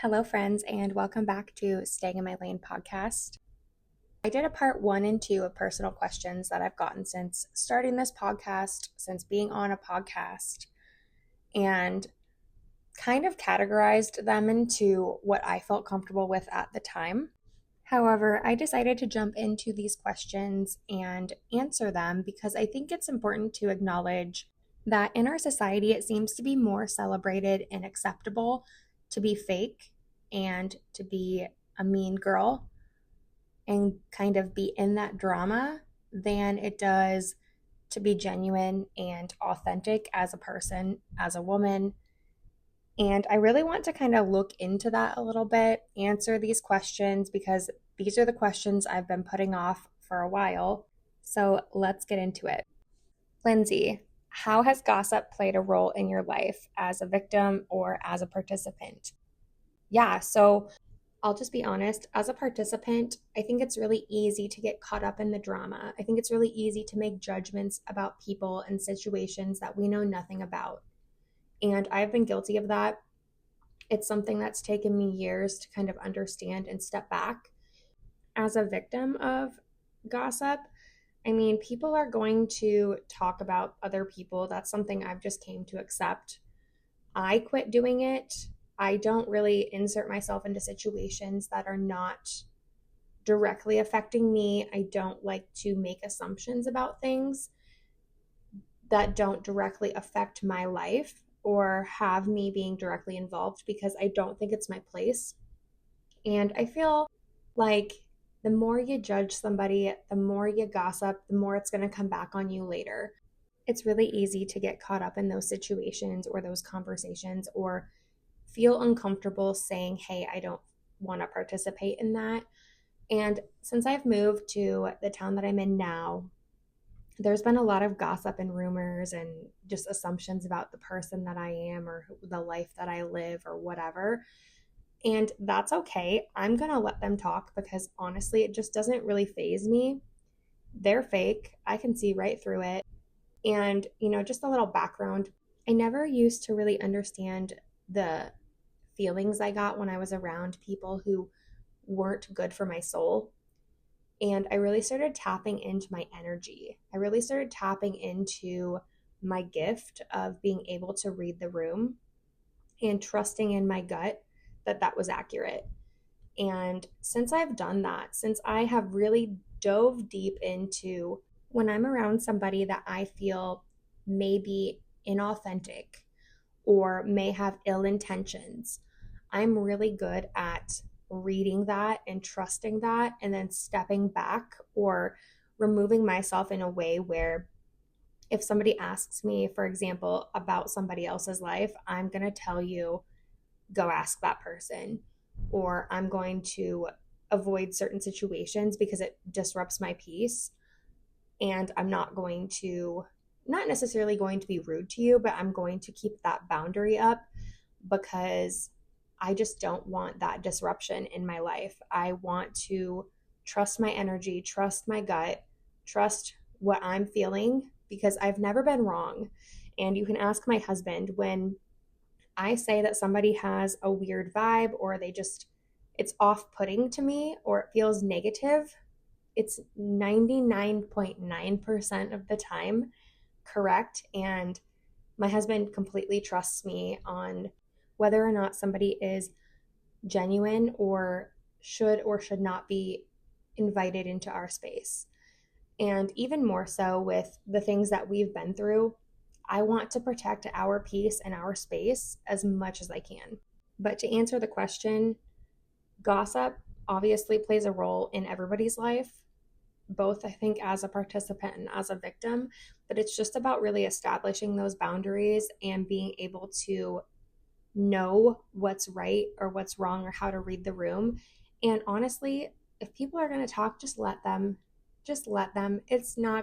Hello, friends, and welcome back to Staying in My Lane podcast. I did a part 1 and 2 of personal questions that I've gotten since starting this podcast, since being on a podcast, and kind of categorized them into what I felt comfortable with at the time. However, I decided to jump into these questions and answer them because I think it's important to acknowledge that in our society, it seems to be more celebrated and acceptable to be fake and to be a mean girl and kind of be in that drama than it does to be genuine and authentic as a person, as a woman. And I really want to kind of look into that a little bit, answer these questions because these are the questions I've been putting off for a while. So let's get into it. Lindsay, how has gossip played a role in your life as a victim or as a participant? Yeah, so I'll just be honest. As a participant, I think it's really easy to get caught up in the drama. I think it's really easy to make judgments about people and situations that we know nothing about. And I've been guilty of that. It's something that's taken me years to kind of understand and step back. As a victim of gossip, I mean, people are going to talk about other people. That's something I've just came to accept. I quit doing it. I don't really insert myself into situations that are not directly affecting me. I don't like to make assumptions about things that don't directly affect my life or have me being directly involved because I don't think it's my place. And I feel like the more you judge somebody, the more you gossip, the more it's going to come back on you later. It's really easy to get caught up in those situations or those conversations or feel uncomfortable saying, hey, I don't want to participate in that. And since I've moved to the town that I'm in now, there's been a lot of gossip and rumors and just assumptions about the person that I am or the life that I live or whatever. And that's okay. I'm going to let them talk because honestly, it just doesn't really faze me. They're fake. I can see right through it. And, just a little background. I never used to really understand the feelings I got when I was around people who weren't good for my soul. And I really started tapping into my energy. I really started tapping into my gift of being able to read the room and trusting in my gut that that was accurate. And since I've done that, since I have really dove deep into when I'm around somebody that I feel may be inauthentic or may have ill intentions, I'm really good at reading that and trusting that and then stepping back or removing myself in a way where if somebody asks me, for example, about somebody else's life, I'm going to tell you, go ask that person, or I'm going to avoid certain situations because it disrupts my peace. And I'm not necessarily going to be rude to you, but I'm going to keep that boundary up because I just don't want that disruption in my life. I want to trust my energy, trust my gut, trust what I'm feeling because I've never been wrong. And you can ask my husband when I say that somebody has a weird vibe or it's off-putting to me or it feels negative, it's 99.9% of the time correct. And my husband completely trusts me on whether or not somebody is genuine or should not be invited into our space. And even more so with the things that we've been through, I want to protect our peace and our space as much as I can. But to answer the question, gossip obviously plays a role in everybody's life, both I think as a participant and as a victim, but it's just about really establishing those boundaries and being able to know what's right or what's wrong or how to read the room. And honestly, if people are going to talk, just let them. You're not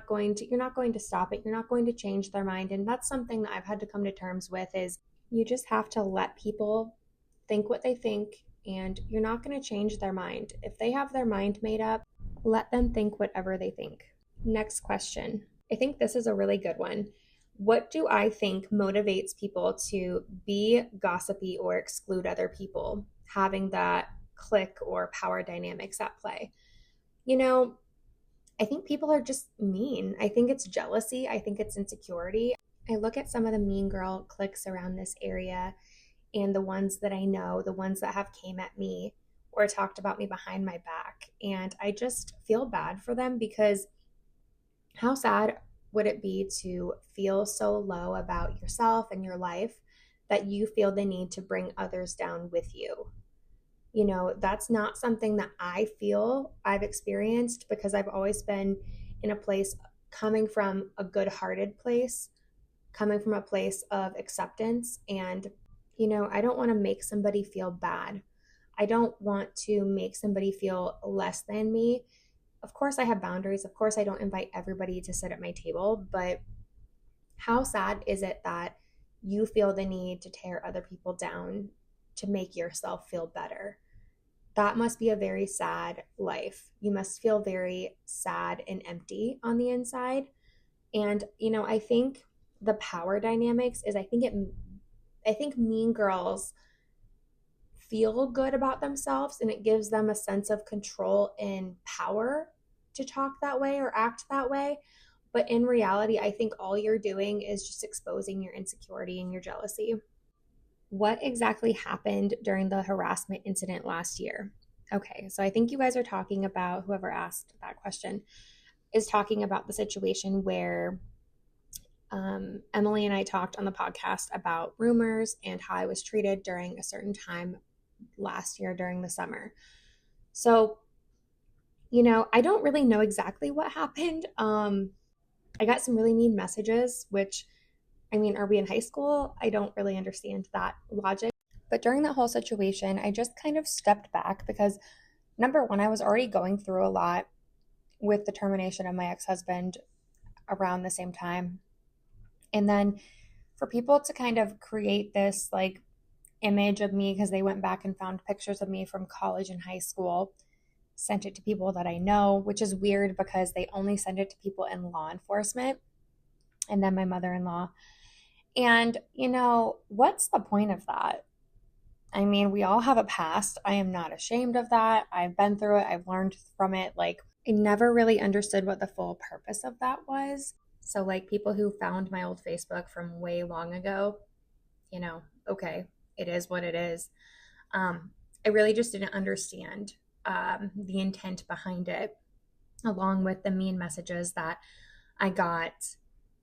going to stop it. You're not going to change their mind. And that's something that I've had to come to terms with is you just have to let people think what they think and you're not going to change their mind. If they have their mind made up, let them think whatever they think. Next question. I think this is a really good one. What do I think motivates people to be gossipy or exclude other people, having that clique or power dynamics at play? You know, I think people are just mean. I think it's jealousy. I think it's insecurity. I look at some of the mean girl cliques around this area and the ones that I know, the ones that have came at me or talked about me behind my back. And I just feel bad for them because how sad would it be to feel so low about yourself and your life that you feel the need to bring others down with you? You know, that's not something that I feel I've experienced because I've always been in a place coming from a good hearted place, coming from a place of acceptance. And, I don't want to make somebody feel bad. I don't want to make somebody feel less than me. Of course, I have boundaries. Of course, I don't invite everybody to sit at my table, but how sad is it that you feel the need to tear other people down to make yourself feel better? That must be a very sad life. You must feel very sad and empty on the inside. And, I think the power dynamics is I think mean girls feel good about themselves and it gives them a sense of control and power to talk that way or act that way. But in reality, I think all you're doing is just exposing your insecurity and your jealousy. What exactly happened during the harassment incident last year? Okay, so I think you guys are talking about, whoever asked that question is talking about the situation where Emily and I talked on the podcast about rumors and how I was treated during a certain time last year during the summer. So, I don't really know exactly what happened. I got some really mean messages, which, are we in high school? I don't really understand that logic. But during that whole situation, I just kind of stepped back because, number one, I was already going through a lot with the termination of my ex-husband around the same time. And then for people to kind of create this like image of me because they went back and found pictures of me from college and high school, sent it to people that I know, which is weird because they only send it to people in law enforcement and then my mother-in-law. And, what's the point of that? We all have a past. I am not ashamed of that. I've been through it. I've learned from it. Like, I never really understood what the full purpose of that was. So, like, people who found my old Facebook from way long ago, okay, it is what it is. I really just didn't understand the intent behind it, along with the mean messages that I got,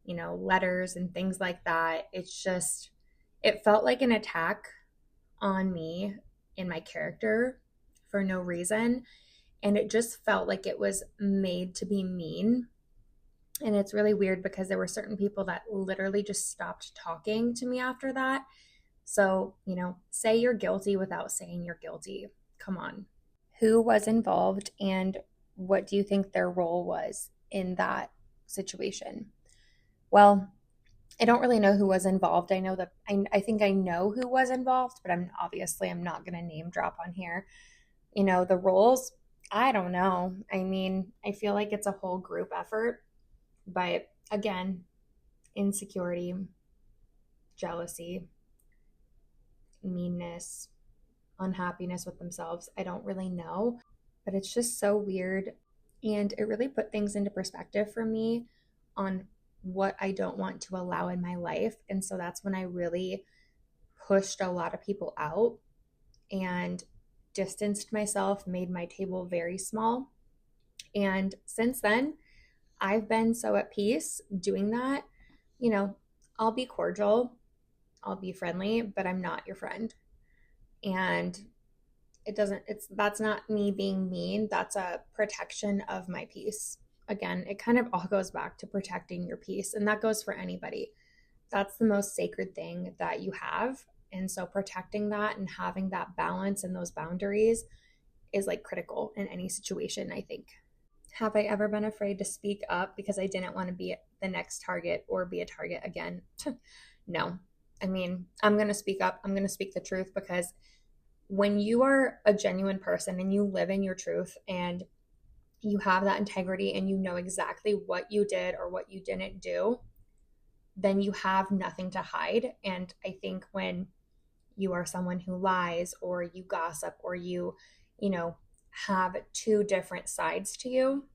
letters and things like that. It felt like an attack on me and my character for no reason. And it just felt like it was made to be mean. And it's really weird because there were certain people that literally just stopped talking to me after that. So, say you're guilty without saying you're guilty. Come on. Who was involved and what do you think their role was in that situation? Well, I don't really know who was involved. I know that I think I know who was involved, but I'm not going to name drop on here. The roles, I don't know. I feel like it's a whole group effort, but again, insecurity, jealousy, meanness, unhappiness with themselves. I don't really know, but it's just so weird. And it really put things into perspective for me on what I don't want to allow in my life. And so that's when I really pushed a lot of people out and distanced myself, made my table very small. And since then, I've been so at peace doing that. I'll be cordial, I'll be friendly, but I'm not your friend. And that's not me being mean. That's a protection of my peace. Again, it kind of all goes back to protecting your peace, and that goes for anybody. That's the most sacred thing that you have. And so protecting that and having that balance and those boundaries is like critical in any situation, I think. Have I ever been afraid to speak up because I didn't want to be the next target or be a target again? No. I'm going to speak up. I'm going to speak the truth because when you are a genuine person and you live in your truth and you have that integrity and you know exactly what you did or what you didn't do, then you have nothing to hide. And I think when you are someone who lies or you gossip or you know, have two different sides to you,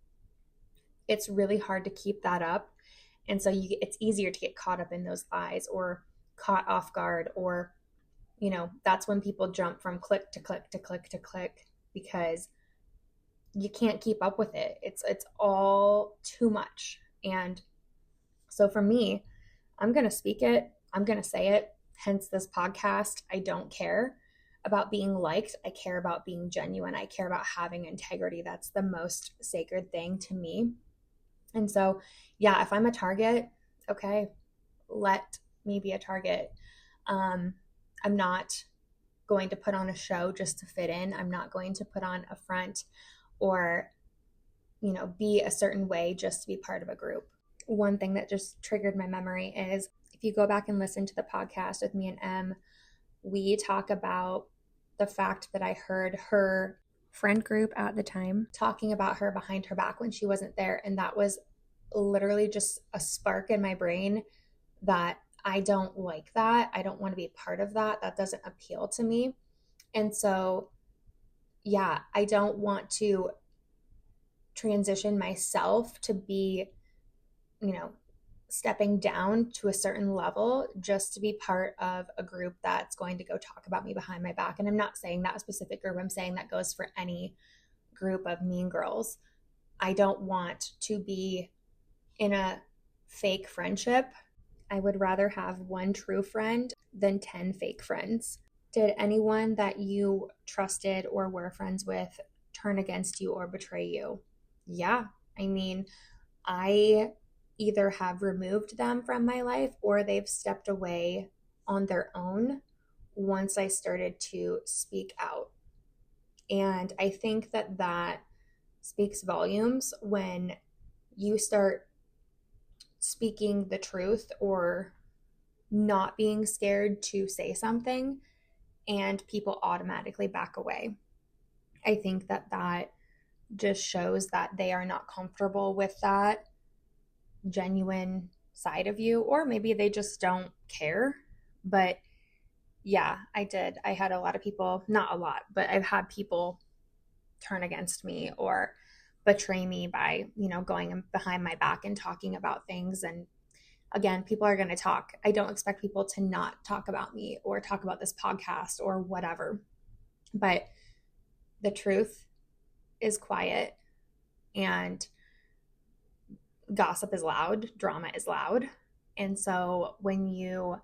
it's really hard to keep that up. And so it's easier to get caught up in those lies or caught off guard, or, that's when people jump from click to click to click to click because you can't keep up with it. It's all too much. And so for me, I'm going to speak it. I'm going to say it. Hence this podcast. I don't care about being liked. I care about being genuine. I care about having integrity. That's the most sacred thing to me. And so, yeah, if I'm a target, okay, let me be a target. I'm not going to put on a show just to fit in. I'm not going to put on a front or, be a certain way just to be part of a group. One thing that just triggered my memory is if you go back and listen to the podcast with me and Em, we talk about the fact that I heard her friend group at the time talking about her behind her back when she wasn't there. And that was literally just a spark in my brain that I don't like that. I don't want to be part of that. That doesn't appeal to me. And so, yeah, I don't want to transition myself to be, stepping down to a certain level just to be part of a group that's going to go talk about me behind my back. And I'm not saying that specific group. I'm saying that goes for any group of mean girls. I don't want to be in a fake friendship. I would rather have one true friend than 10 fake friends. Did anyone that you trusted or were friends with turn against you or betray you? Yeah. I mean, I either have removed them from my life or they've stepped away on their own once I started to speak out. And I think that speaks volumes when you start speaking the truth or not being scared to say something and people automatically back away. I think that just shows that they are not comfortable with that genuine side of you, or maybe they just don't care. But yeah, I did. I had a lot of people, not a lot, but I've had people turn against me or betray me by, going behind my back and talking about things. And again, people are going to talk. I don't expect people to not talk about me or talk about this podcast or whatever. But the truth is quiet and gossip is loud, drama is loud. And so when you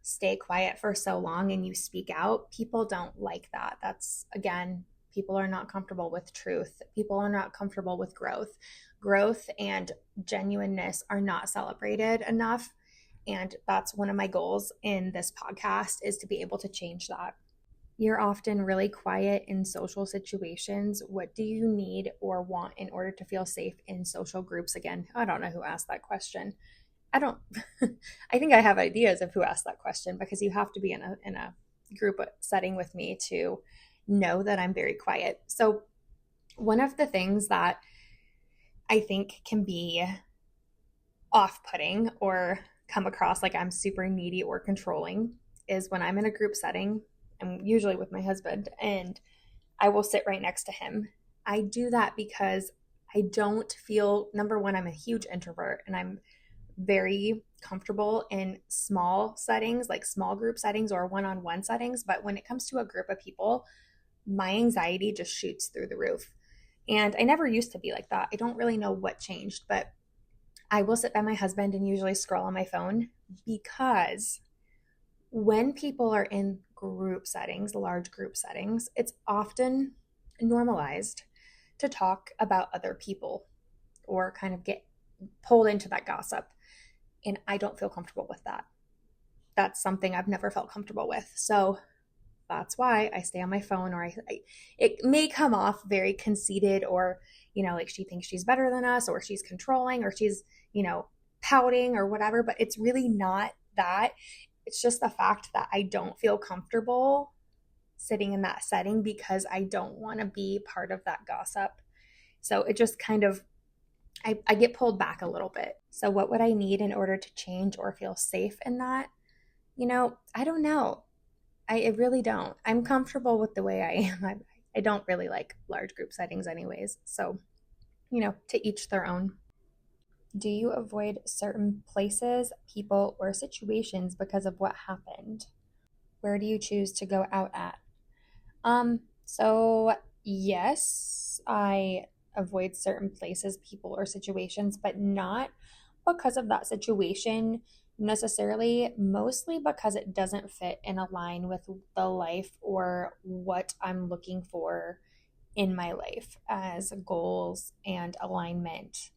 stay quiet for so long and you speak out, people don't like that. That's, again, people are not comfortable with truth. People are not comfortable with growth. Growth and genuineness are not celebrated enough. And that's one of my goals in this podcast, is to be able to change that. You're often really quiet in social situations. What do you need or want in order to feel safe in social groups? Again, I don't know who asked that question. I think I have ideas of who asked that question, because you have to be in a group setting with me to know that I'm very quiet. So one of the things that I think can be off-putting or come across like I'm super needy or controlling is when I'm in a group setting. I'm usually with my husband and I will sit right next to him. I do that because I don't feel, number one, I'm a huge introvert and I'm very comfortable in small settings, like small group settings or one-on-one settings. But when it comes to a group of people, my anxiety just shoots through the roof. And I never used to be like that. I don't really know what changed, but I will sit by my husband and usually scroll on my phone, because when people are in group settings, large group settings, it's often normalized to talk about other people or kind of get pulled into that gossip. And I don't feel comfortable with that. That's something I've never felt comfortable with. So that's why I stay on my phone, or it may come off very conceited, or, like she thinks she's better than us, or she's controlling, or she's, pouting or whatever, but it's really not that. It's just the fact that I don't feel comfortable sitting in that setting because I don't want to be part of that gossip. So it just kind of I get pulled back a little bit. So what would I need in order to change or feel safe in that? I don't know. I really don't. I'm comfortable with the way I am. I don't really like large group settings anyways. So, to each their own. Do you avoid certain places, people, or situations because of what happened? Where do you choose to go out at? So yes, I avoid certain places, people, or situations, but not because of that situation necessarily, mostly because it doesn't fit and align with the life or what I'm looking for in my life as goals and alignment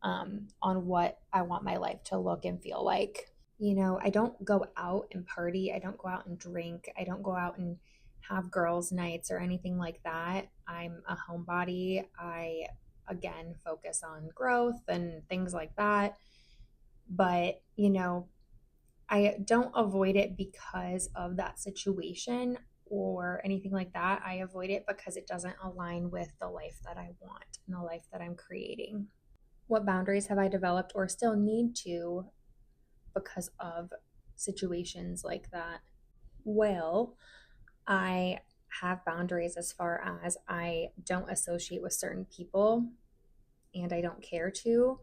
on what I want my life to look and feel like. I don't go out and party. I don't go out and drink. I don't go out and have girls' nights or anything like that. I'm a homebody. I, again, focus on growth and things like that. But, I don't avoid it because of that situation or anything like that. I avoid it because it doesn't align with the life that I want and the life that I'm creating. What boundaries have I developed or still need to because of situations like that? Well, I have boundaries as far as I don't associate with certain people and I don't care to.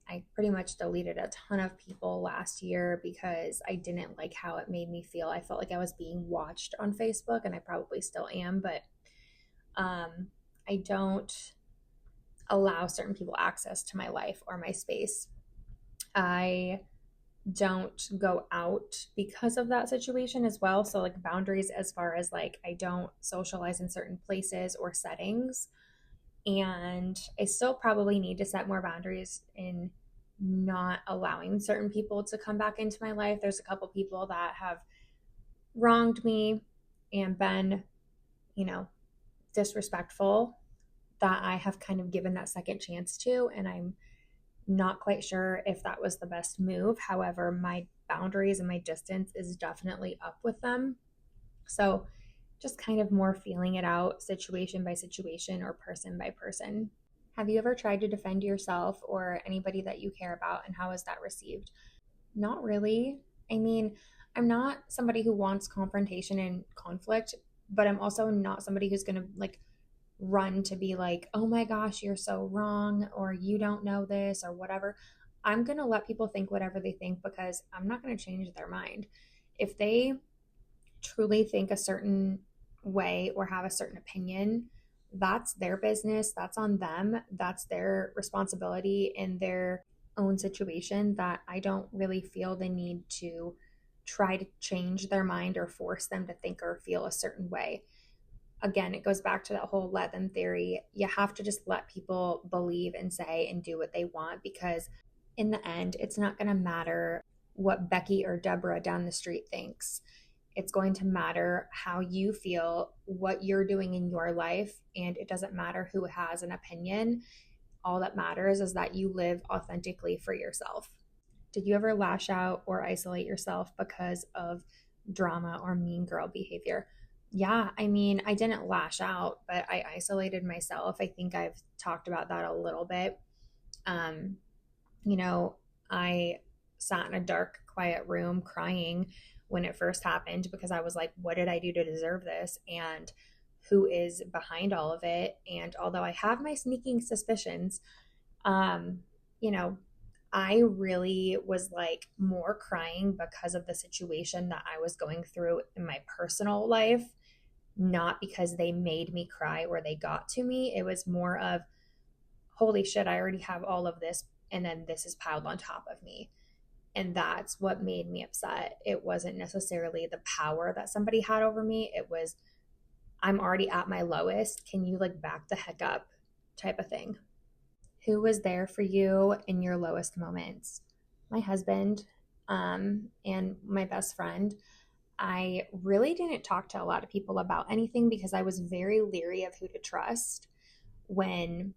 I pretty much deleted a ton of people last year because I didn't like how it made me feel. I felt like I was being watched on Facebook, and I probably still am, but I don't allow certain people access to my life or my space. I don't go out because of that situation as well. So, like, boundaries as far as like, I don't socialize in certain places or settings. And I still probably need to set more boundaries in not allowing certain people to come back into my life. There's a couple people that have wronged me and been, disrespectful that I have kind of given that second chance to. And I'm not quite sure if that was the best move. However, my boundaries and my distance is definitely up with them. So just kind of more feeling it out situation by situation or person by person. Have you ever tried to defend yourself or anybody that you care about, and how is that received? Not really. I mean, I'm not somebody who wants confrontation and conflict, but I'm also not somebody who's going to like run to be like, oh my gosh, you're so wrong, or you don't know this, or whatever. I'm going to let people think whatever they think because I'm not going to change their mind. If they truly think a certain way or have a certain opinion, that's their business. That's on them. That's their responsibility in their own situation. That I don't really feel the need to try to change their mind or force them to think or feel a certain way. Again, it goes back to that whole let them theory. You have to just let people believe and say and do what they want, because in the end, it's not going to matter what Becky or Deborah down the street thinks. It's going to matter how you feel, what you're doing in your life, and it doesn't matter who has an opinion. All that matters is that you live authentically for yourself. Did you ever lash out or isolate yourself because of drama or mean girl behavior? Yeah, I mean, I didn't lash out, but I isolated myself. I think I've talked about that a little bit. Um, I sat in a dark, quiet room crying when it first happened because I was like, what did I do to deserve this? And who is behind all of it? And although I have my sneaking suspicions, um, you know, I really was like more crying because of the situation that I was going through in my personal life, not because they made me cry or they got to me. It was more of, holy shit, I already have all of this, and then this is piled on top of me. And that's what made me upset. It wasn't necessarily the power that somebody had over me. It was, I'm already at my lowest. Can you like back the heck up type of thing? Who was there for you in your lowest moments? My husband, and my best friend. I really didn't talk to a lot of people about anything because I was very leery of who to trust when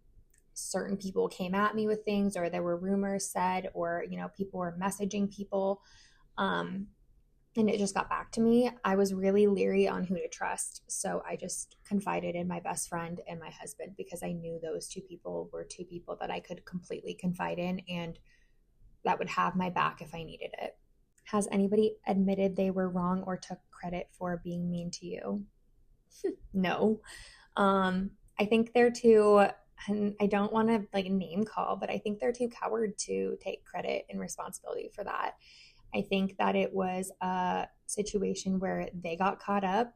certain people came at me with things, or there were rumors said, or people were messaging people. and it just got back to me, I was really leery on who to trust. So I just confided in my best friend and my husband because I knew those two people were two people that I could completely confide in and that would have my back if I needed it. Has anybody admitted they were wrong or took credit for being mean to you? No. I think they're too, and I don't want to like name call, but I think they're too coward to take credit and responsibility for that. I think that it was a situation where they got caught up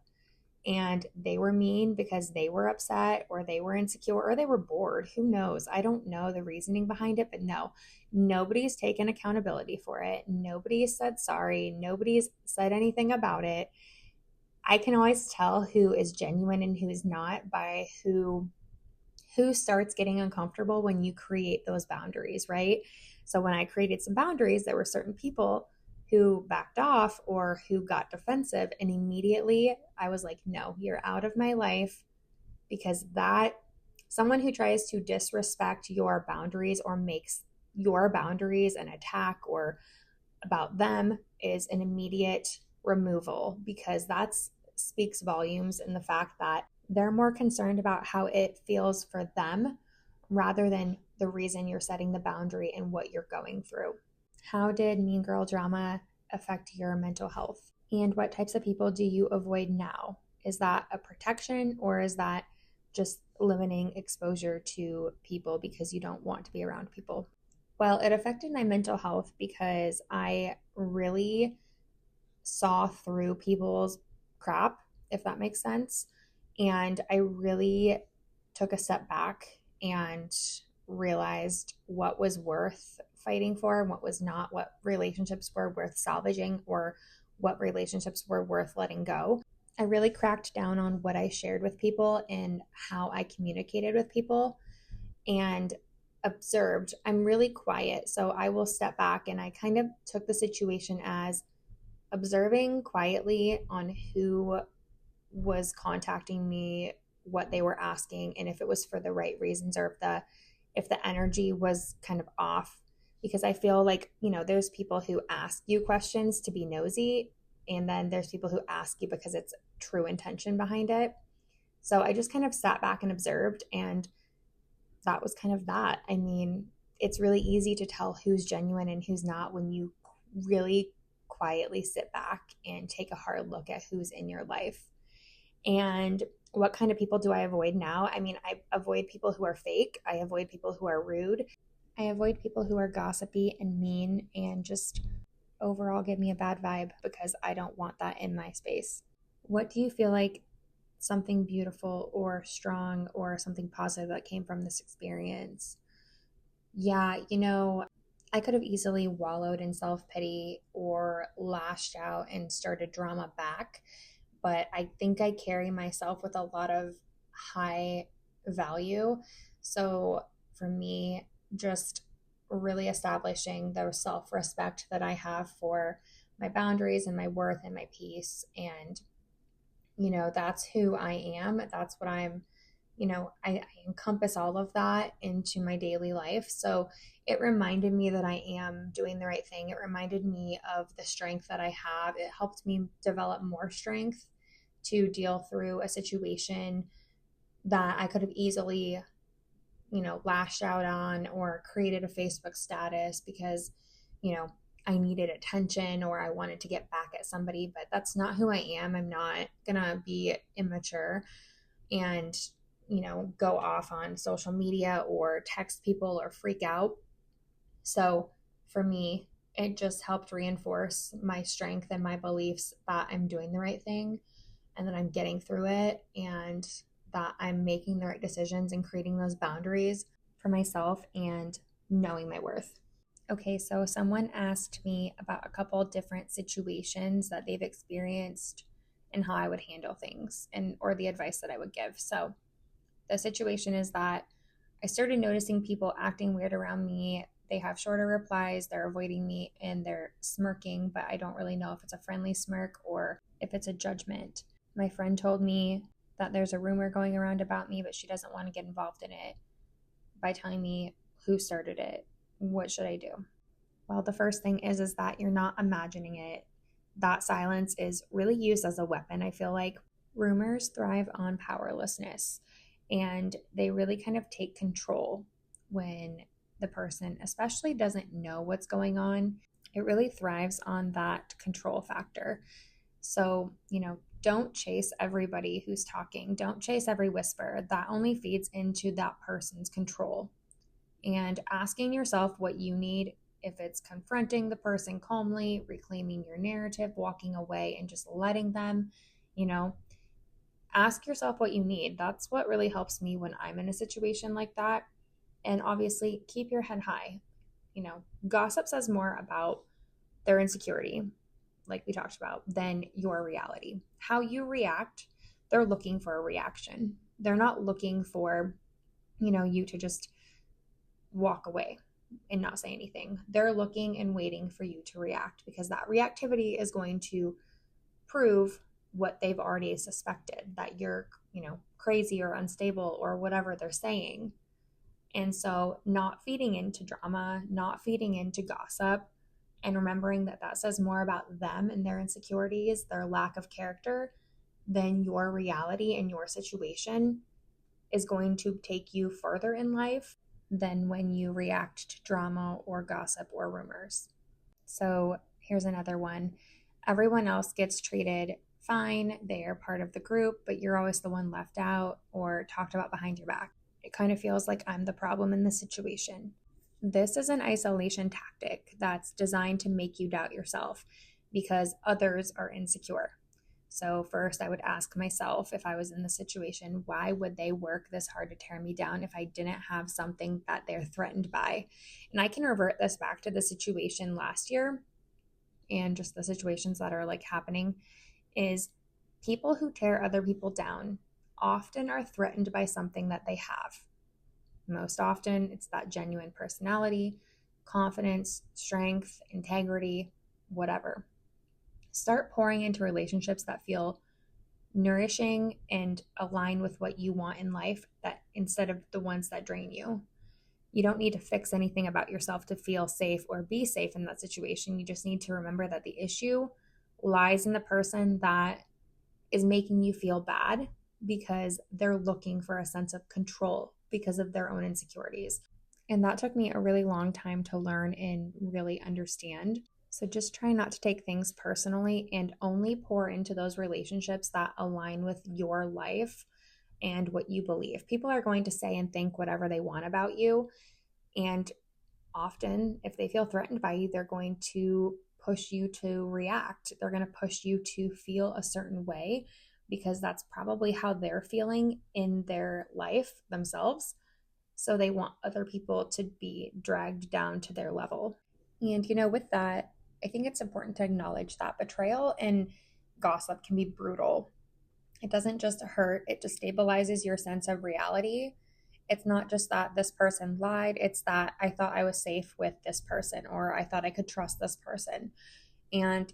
and they were mean because they were upset or they were insecure or they were bored. Who knows? I don't know the reasoning behind it, but no, nobody's taken accountability for it. Nobody's said sorry. Nobody's said anything about it. I can always tell who is genuine and who is not by who starts getting uncomfortable when you create those boundaries, right? So when I created some boundaries, there were certain people who backed off or who got defensive, and immediately I was like, no, you're out of my life, because that someone who tries to disrespect your boundaries or makes your boundaries an attack or about them is an immediate removal, because that speaks volumes in the fact that they're more concerned about how it feels for them rather than the reason you're setting the boundary and what you're going through. How did mean girl drama affect your mental health? And what types of people do you avoid now? Is that a protection or is that just limiting exposure to people because you don't want to be around people? Well, it affected my mental health because I really saw through people's crap, if that makes sense. And I really took a step back and realized what was worth fighting for and what was not, what relationships were worth salvaging or what relationships were worth letting go. I really cracked down on what I shared with people and how I communicated with people and observed. I'm really quiet, so I will step back, and I kind of took the situation as observing quietly on who was contacting me, what they were asking, and if it was for the right reasons or if the energy was kind of off. Because I feel like, there's people who ask you questions to be nosy, and then there's people who ask you because it's true intention behind it. So I just kind of sat back and observed, and that was kind of that. I mean, it's really easy to tell who's genuine and who's not when you really quietly sit back and take a hard look at who's in your life. And what kind of people do I avoid now? I mean, I avoid people who are fake. I avoid people who are rude. I avoid people who are gossipy and mean and just overall give me a bad vibe, because I don't want that in my space. What do you feel like something beautiful or strong or something positive that came from this experience? Yeah, I could have easily wallowed in self-pity or lashed out and started drama back, but I think I carry myself with a lot of high value. So for me, just really establishing the self-respect that I have for my boundaries and my worth and my peace, and that's who I am. That's what I encompass all of that into my daily life. So it reminded me that I am doing the right thing. It reminded me of the strength that I have. It helped me develop more strength to deal through a situation that I could have easily, lashed out on or created a Facebook status because, I needed attention or I wanted to get back at somebody, but that's not who I am. I'm not going to be immature and, go off on social media or text people or freak out. So for me, it just helped reinforce my strength and my beliefs that I'm doing the right thing and that I'm getting through it and that I'm making the right decisions and creating those boundaries for myself and knowing my worth. Okay, so someone asked me about a couple different situations that they've experienced and how I would handle things and or the advice that I would give. So the situation is that I started noticing people acting weird around me. They have shorter replies, they're avoiding me, and they're smirking, but I don't really know if it's a friendly smirk or if it's a judgment. My friend told me that there's a rumor going around about me, but she doesn't want to get involved in it by telling me who started it. What should I do? Well, the first thing is that you're not imagining it. that silence is really used as a weapon. I feel like rumors thrive on powerlessness, and they really kind of take control when the person especially doesn't know what's going on. It really thrives on that control factor. So, don't chase everybody who's talking. Don't chase every whisper. That only feeds into that person's control. And asking yourself what you need, if it's confronting the person calmly, reclaiming your narrative, walking away and just letting them, ask yourself what you need. That's what really helps me when I'm in a situation like that. And obviously, keep your head high. Gossip says more about their insecurity, like we talked about, than your reality. How you react, they're looking for a reaction. They're not looking for, you to just walk away and not say anything. They're looking and waiting for you to react, because that reactivity is going to prove what they've already suspected, that you're, crazy or unstable or whatever they're saying. And so not feeding into drama, not feeding into gossip, and remembering that that says more about them and their insecurities, their lack of character, than your reality and your situation, is going to take you further in life than when you react to drama or gossip or rumors. So here's another one. Everyone else gets treated fine. They are part of the group, but you're always the one left out or talked about behind your back. It kind of feels like I'm the problem in the situation. This is an isolation tactic that's designed to make you doubt yourself because others are insecure. So first I would ask myself, if I was in the situation, why would they work this hard to tear me down if I didn't have something that they're threatened by? And I can revert this back to the situation last year and just the situations that are happening, is people who tear other people down often are threatened by something that they have. Most often it's that genuine personality, confidence, strength, integrity, whatever. Start pouring into relationships that feel nourishing and align with what you want in life, that instead of the ones that drain you. You don't need to fix anything about yourself to feel safe or be safe in that situation. You just need to remember that the issue lies in the person that is making you feel bad, because they're looking for a sense of control because of their own insecurities. And that took me a really long time to learn and really understand. So just try not to take things personally and only pour into those relationships that align with your life and what you believe. People are going to say and think whatever they want about you. And often, if they feel threatened by you, they're going to push you to react. They're going to push you to feel a certain way, because that's probably how they're feeling in their life themselves. So they want other people to be dragged down to their level. And, with that, I think it's important to acknowledge that betrayal and gossip can be brutal. It doesn't just hurt, it destabilizes your sense of reality. It's not just that this person lied, it's that I thought I was safe with this person, or I thought I could trust this person. And,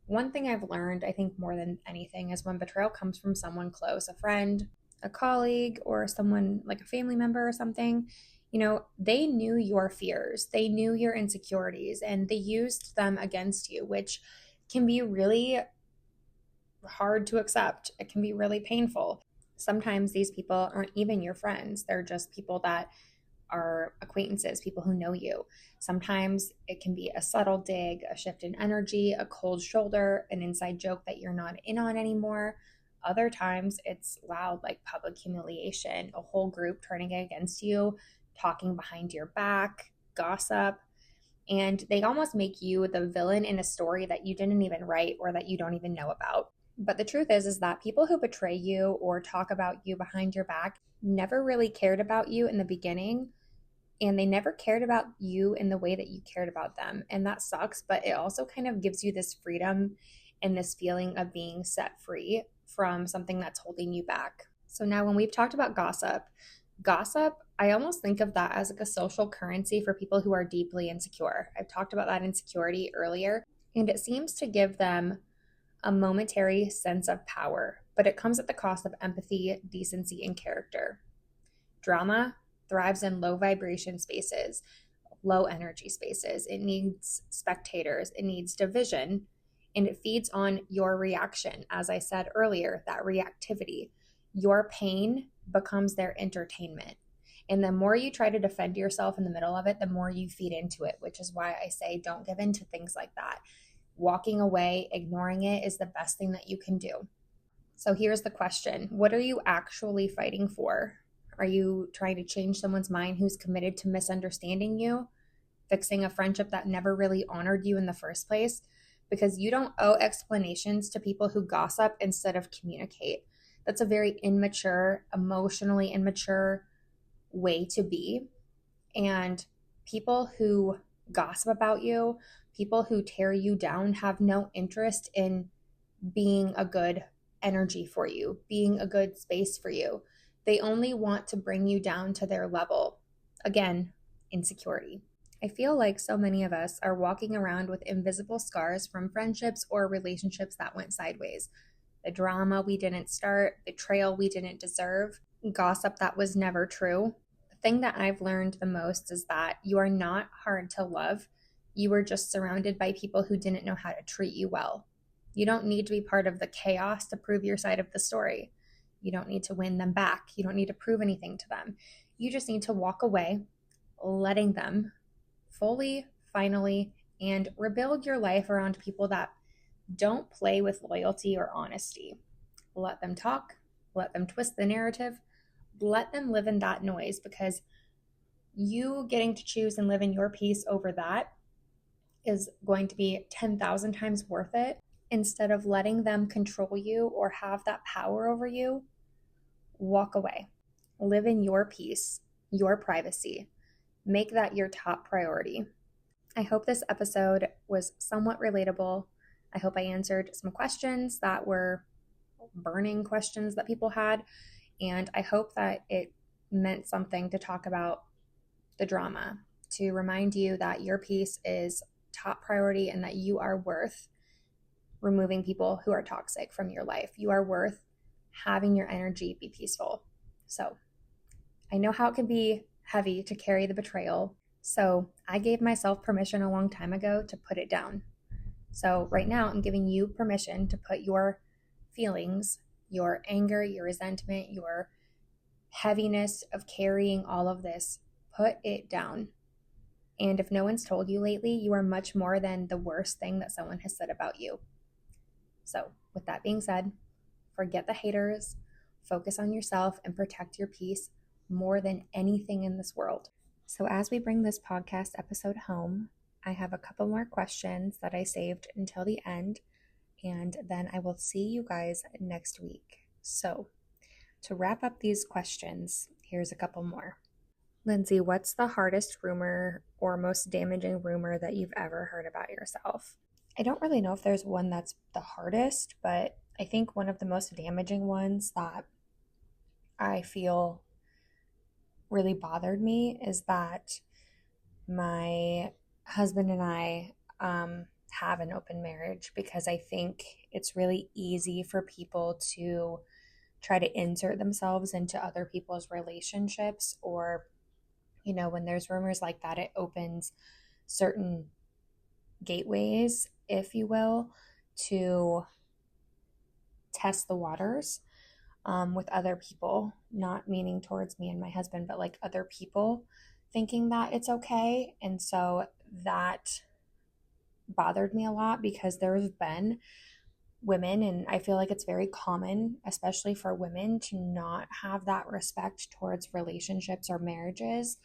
one thing I've learned, I think more than anything, is when betrayal comes from someone close, a friend, a colleague, or someone like a family member or something, they knew your fears, they knew your insecurities, and they used them against you, which can be really hard to accept. It can be really painful. Sometimes these people aren't even your friends. They're just people that are acquaintances, people who know you. Sometimes it can be a subtle dig, a shift in energy, a cold shoulder, an inside joke that you're not in on anymore. Other times it's loud, like public humiliation, a whole group turning against you, talking behind your back, gossip, and they almost make you the villain in a story that you didn't even write or that you don't even know about. But the truth is that people who betray you or talk about you behind your back never really cared about you in the beginning, and they never cared about you in the way that you cared about them. And that sucks, but it also kind of gives you this freedom and this feeling of being set free from something that's holding you back. So now when we've talked about gossip, I almost think of that as like a social currency for people who are deeply insecure. I've talked about that insecurity earlier, and it seems to give them a momentary sense of power, but it comes at the cost of empathy, decency, and character. Drama thrives in low vibration spaces, low energy spaces. It needs spectators, it needs division, and it feeds on your reaction. As I said earlier, that reactivity, your pain becomes their entertainment. And the more you try to defend yourself in the middle of it, the more you feed into it, which is why I say don't give in to things like that. Walking away, ignoring it is the best thing that you can do. So here's the question. What are you actually fighting for? Are you trying to change someone's mind who's committed to misunderstanding you? Fixing a friendship that never really honored you in the first place? Because you don't owe explanations to people who gossip instead of communicate. That's a very immature, emotionally immature way to be. And people who gossip about you, people who tear you down, have no interest in being a good energy for you, being a good space for you. They only want to bring you down to their level. Again, insecurity. I feel like so many of us are walking around with invisible scars from friendships or relationships that went sideways. The drama we didn't start, betrayal we didn't deserve, gossip that was never true. The thing that I've learned the most is that you are not hard to love. You were just surrounded by people who didn't know how to treat you well. You don't need to be part of the chaos to prove your side of the story. You don't need to win them back. You don't need to prove anything to them. You just need to walk away, letting them fully, finally, and rebuild your life around people that don't play with loyalty or honesty. Let them talk, let them twist the narrative, let them live in that noise, because you getting to choose and live in your peace over that is going to be 10,000 times worth it. Instead of letting them control you or have that power over you, walk away. Live in your peace, your privacy. Make that your top priority. I hope this episode was somewhat relatable. I hope I answered some questions that were burning questions that people had. And I hope that it meant something to talk about the drama, to remind you that your peace is top priority and that you are worth removing people who are toxic from your life. You are worth having your energy be peaceful. So I know how it can be heavy to carry the betrayal. So I gave myself permission a long time ago to put it down. So right now I'm giving you permission to put your feelings, your anger, your resentment, your heaviness of carrying all of this, put it down. And if no one's told you lately, you are much more than the worst thing that someone has said about you. So with that being said, forget the haters, focus on yourself, and protect your peace more than anything in this world. So as we bring this podcast episode home, I have a couple more questions that I saved until the end, and then I will see you guys next week. So to wrap up these questions, here's a couple more. Lindsay, what's the hardest rumor or most damaging rumor that you've ever heard about yourself? I don't really know if there's one that's the hardest, but I think one of the most damaging ones that I feel really bothered me is that my husband and I have an open marriage, because I think it's really easy for people to try to insert themselves into other people's relationships, or, you know, when there's rumors like that, it opens certain gateways, if you will, to test the waters with other people, not meaning towards me and my husband, but like other people thinking that it's okay. And so that bothered me a lot, because there's been women, and I feel like it's very common, especially for women, to not have that respect towards relationships or marriages.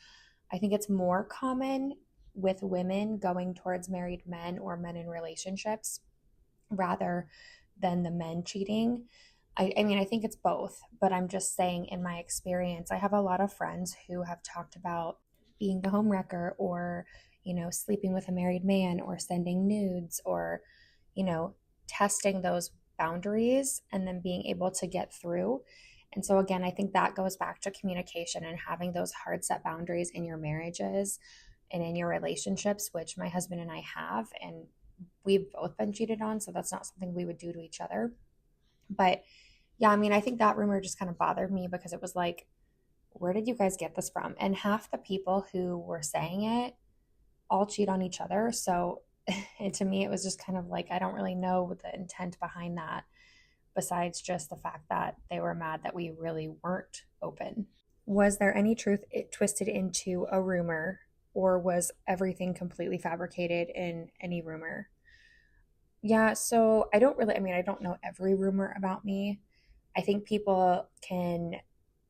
I think it's more common with women going towards married men or men in relationships rather than the men cheating. I mean, I think it's both, but I'm just saying, in my experience, I have a lot of friends who have talked about being the homewrecker, or, you know, sleeping with a married man, or sending nudes, or, you know, testing those boundaries and then being able to get through. And so again, I think that goes back to communication and having those hard set boundaries in your marriages and in your relationships, which my husband and I have, and we've both been cheated on, so that's not something we would do to each other. But yeah, I mean, I think that rumor just kind of bothered me, because it was like, where did you guys get this from? And half the people who were saying it all cheat on each other. So And to me, it was just kind of like, I don't really know the intent behind that, besides just the fact that they were mad that we really weren't open. Was there any truth it twisted into a rumor, or was everything completely fabricated in any rumor? Yeah, so I don't know every rumor about me. I think people can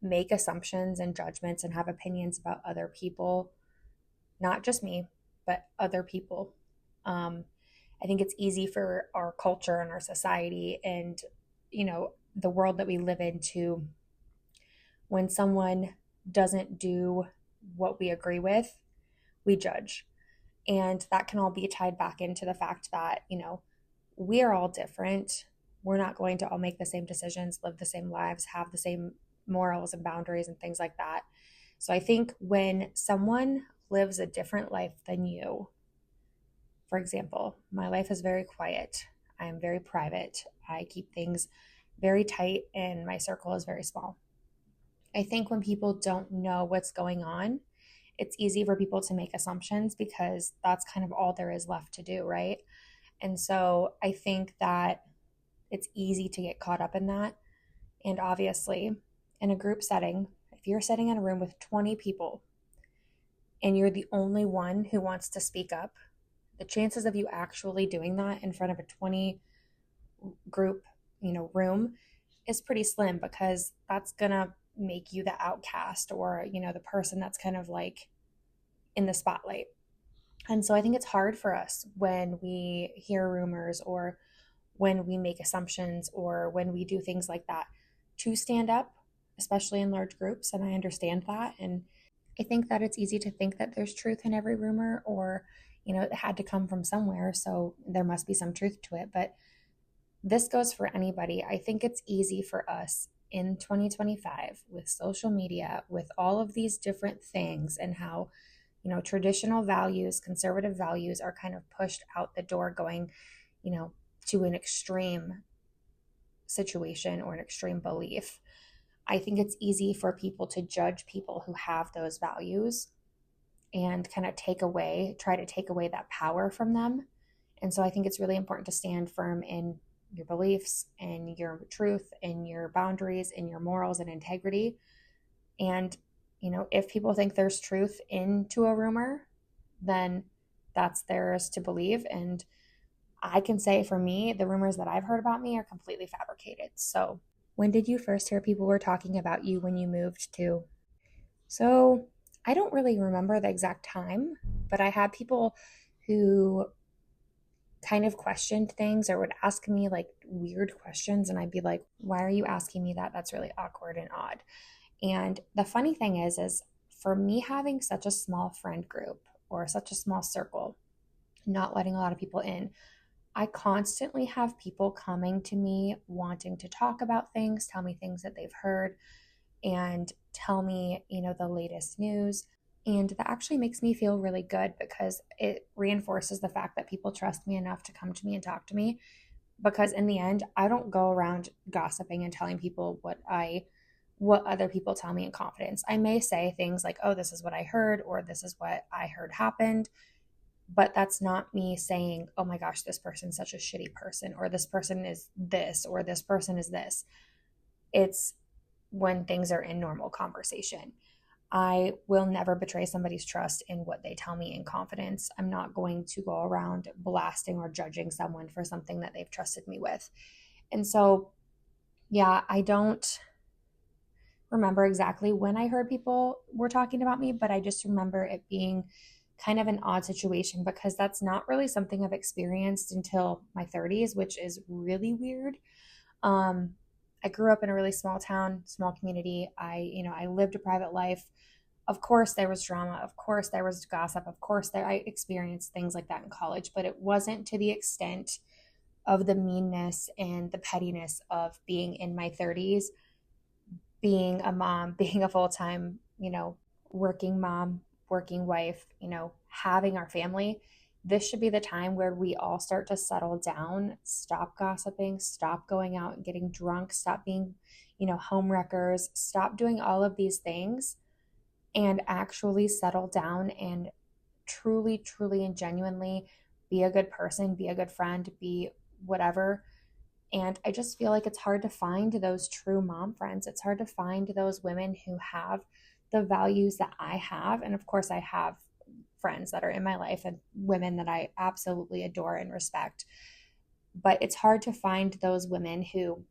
make assumptions and judgments and have opinions about other people, not just me, but other people. Um, I think it's easy for our culture and our society and, the world that we live in to, when someone doesn't do what we agree with, we judge. And that can all be tied back into the fact that, we are all different. We're not going to all make the same decisions, live the same lives, have the same morals and boundaries and things like that. So I think when someone lives a different life than you, for example, my life is very quiet. I am very private. I keep things very tight and my circle is very small. I think when people don't know what's going on, it's easy for people to make assumptions because that's kind of all there is left to do, right? And so I think that it's easy to get caught up in that. And obviously, in a group setting, if you're sitting in a room with 20 people and you're the only one who wants to speak up, the chances of you actually doing that in front of a 20 group, room is pretty slim, because that's going to make you the outcast, or, the person that's kind of like in the spotlight. And so I think it's hard for us when we hear rumors, or when we make assumptions, or when we do things like that, to stand up, especially in large groups. And I understand that. And I think that it's easy to think that there's truth in every rumor, or, it had to come from somewhere. So there must be some truth to it. But this goes for anybody. I think it's easy for us in 2025 with social media, with all of these different things, and how, traditional values, conservative values are kind of pushed out the door, going, to an extreme situation or an extreme belief. I think it's easy for people to judge people who have those values and kind of try to take away that power from them. And so I think it's really important to stand firm in your beliefs and your truth and your boundaries and your morals and integrity. And, if people think there's truth into a rumor, then that's theirs to believe. And I can say for me, the rumors that I've heard about me are completely fabricated. So, when did you first hear people were talking about you when you moved to? So, I don't really remember the exact time, but I had people who kind of questioned things or would ask me like weird questions. And I'd be like, why are you asking me that? That's really awkward and odd. And the funny thing is for me having such a small friend group or such a small circle, not letting a lot of people in, I constantly have people coming to me wanting to talk about things, tell me things that they've heard, and tell me, the latest news. And that actually makes me feel really good, because it reinforces the fact that people trust me enough to come to me and talk to me. Because in the end, I don't go around gossiping and telling people what other people tell me in confidence. I may say things like, oh, this is what I heard, or this is what I heard happened. But that's not me saying, oh my gosh, this person's such a shitty person, or this person is this, or this person is this. It's when things are in normal conversation. I will never betray somebody's trust in what they tell me in confidence. I'm not going to go around blasting or judging someone for something that they've trusted me with. And so, yeah, I don't remember exactly when I heard people were talking about me, but I just remember it being kind of an odd situation, because that's not really something I've experienced until my 30s, which is really weird. I grew up in a really small town, small community. I lived a private life. Of course, there was drama. Of course, there was gossip. Of course, I experienced things like that in college, but it wasn't to the extent of the meanness and the pettiness of being in my 30s, being a mom, being a full-time, working mom, working wife, having our family. This should be the time where we all start to settle down, stop gossiping, stop going out and getting drunk, stop being, home wreckers, stop doing all of these things, and actually settle down and truly, truly, and genuinely be a good person, be a good friend, be whatever. And I just feel like it's hard to find those true mom friends. It's hard to find those women who have the values that I have. And of course, I have friends that are in my life and women that I absolutely adore and respect. But it's hard to find those women who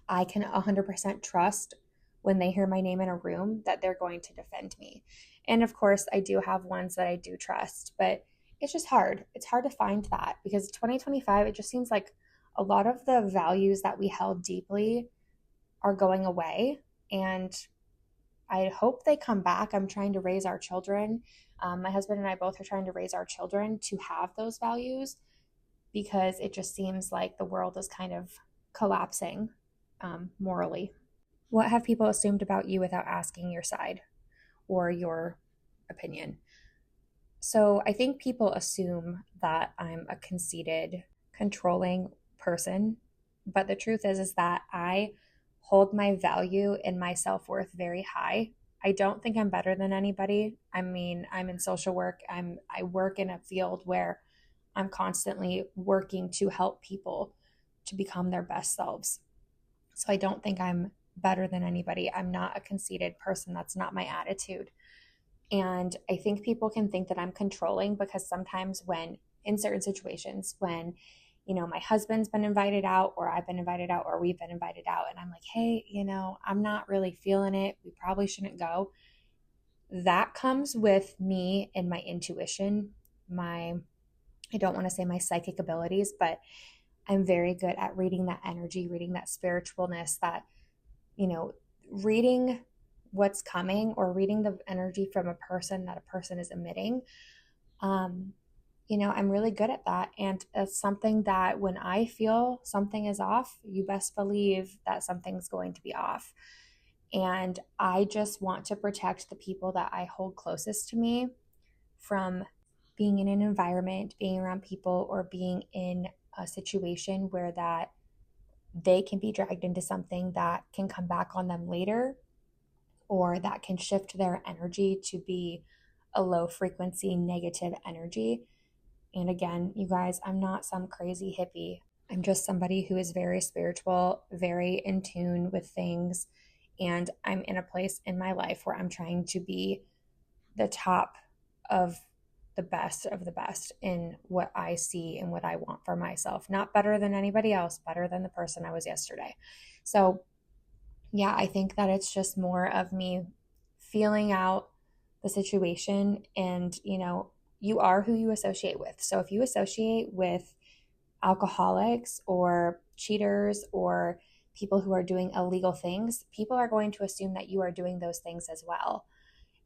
I can 100% trust when they hear my name in a room that they're going to defend me. And of course, I do have ones that I do trust, but it's just hard. It's hard to find that because 2025, it just seems like a lot of the values that we held deeply are going away. And I hope they come back. I'm trying to raise our children. My husband and I both are trying to raise our children to have those values because it just seems like the world is kind of collapsing morally. What have people assumed about you without asking your side or your opinion? So I think people assume that I'm a conceited, controlling person, but the truth is that I hold my value and my self-worth very high. I don't think I'm better than anybody. I mean, I'm in social work. I work in a field where I'm constantly working to help people to become their best selves. So I don't think I'm better than anybody. I'm not a conceited person. That's not my attitude. And I think people can think that I'm controlling because sometimes when in certain situations, when, my husband's been invited out or I've been invited out or we've been invited out and I'm like, hey, I'm not really feeling it. We probably shouldn't go. That comes with me and my intuition, I don't want to say my psychic abilities, but I'm very good at reading that energy, reading that spiritualness, that, reading what's coming or reading the energy from a person that a person is emitting. I'm really good at that. And it's something that when I feel something is off, you best believe that something's going to be off. And I just want to protect the people that I hold closest to me from being in an environment, being around people, or being in a situation where that they can be dragged into something that can come back on them later or that can shift their energy to be a low frequency negative energy. And again, you guys, I'm not some crazy hippie. I'm just somebody who is very spiritual, very in tune with things. And I'm in a place in my life where I'm trying to be the top of the best in what I see and what I want for myself. Not better than anybody else, better than the person I was yesterday. So yeah, I think that it's just more of me feeling out the situation and, you are who you associate with. So if you associate with alcoholics or cheaters or people who are doing illegal things, people are going to assume that you are doing those things as well.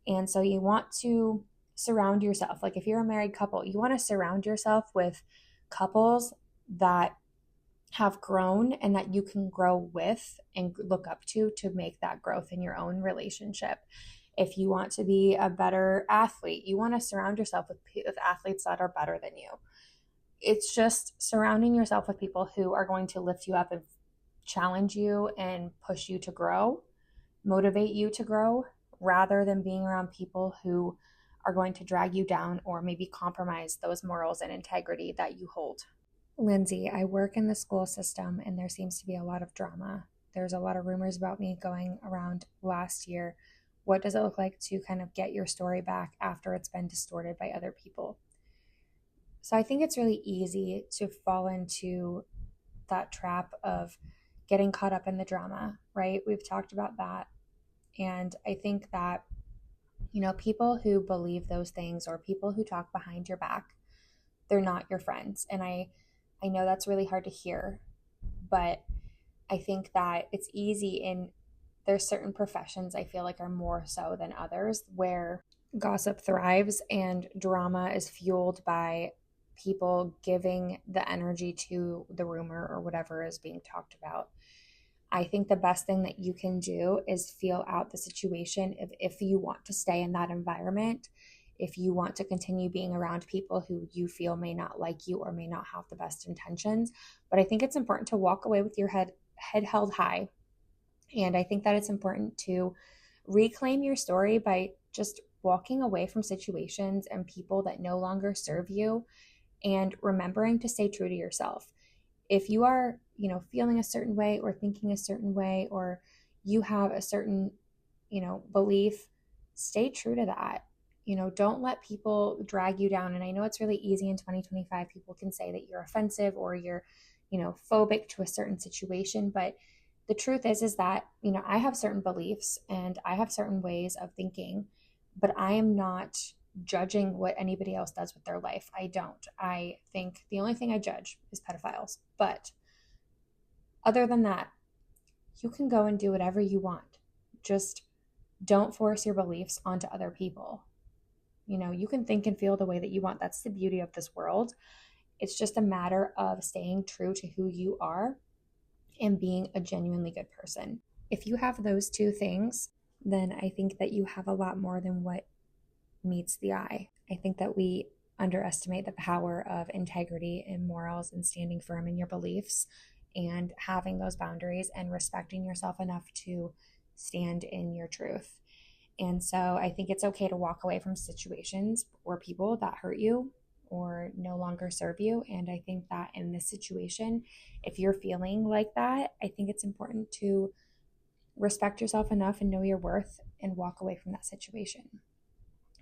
And so you want to surround yourself. Like if you're a married couple, you want to surround yourself with couples that have grown and that you can grow with and look up to make that growth in your own relationship. If you want to be a better athlete, you want to surround yourself with athletes that are better than you. It's just surrounding yourself with people who are going to lift you up and challenge you and push you to grow, motivate you to grow, rather than being around people who are going to drag you down or maybe compromise those morals and integrity that you hold. Lindsay, I work in the school system and there seems to be a lot of drama. There's a lot of rumors about me going around last year. What does it look like to kind of get your story back after it's been distorted by other people? So I think it's really easy to fall into that trap of getting caught up in the drama, right? We've talked about that. And I think that, people who believe those things or people who talk behind your back, they're not your friends. And I know that's really hard to hear, but I think that it's easy there's certain professions I feel like are more so than others where gossip thrives and drama is fueled by people giving the energy to the rumor or whatever is being talked about. I think the best thing that you can do is feel out the situation if you want to stay in that environment, if you want to continue being around people who you feel may not like you or may not have the best intentions. But I think it's important to walk away with your head held high. And I think that it's important to reclaim your story by just walking away from situations and people that no longer serve you and remembering to stay true to yourself. If you are, feeling a certain way or thinking a certain way, or you have a certain, belief, stay true to that. Don't let people drag you down. And I know it's really easy in 2025. People can say that you're offensive or you're, phobic to a certain situation. But the truth is that, I have certain beliefs and I have certain ways of thinking, but I am not judging what anybody else does with their life. I don't. I think the only thing I judge is pedophiles. But other than that, you can go and do whatever you want. Just don't force your beliefs onto other people. You can think and feel the way that you want. That's the beauty of this world. It's just a matter of staying true to who you are and being a genuinely good person. If you have those two things, then I think that you have a lot more than what meets the eye. I think that we underestimate the power of integrity and morals and standing firm in your beliefs and having those boundaries and respecting yourself enough to stand in your truth. And so I think it's okay to walk away from situations or people that hurt you or no longer serve you. And I think that in this situation, if you're feeling like that, I think it's important to respect yourself enough and know your worth and walk away from that situation,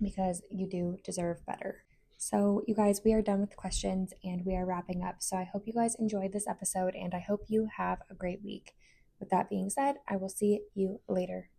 because you do deserve better. So you guys, we are done with questions and we are wrapping up. So I hope you guys enjoyed this episode and I hope you have a great week. With that being said, I will see you later.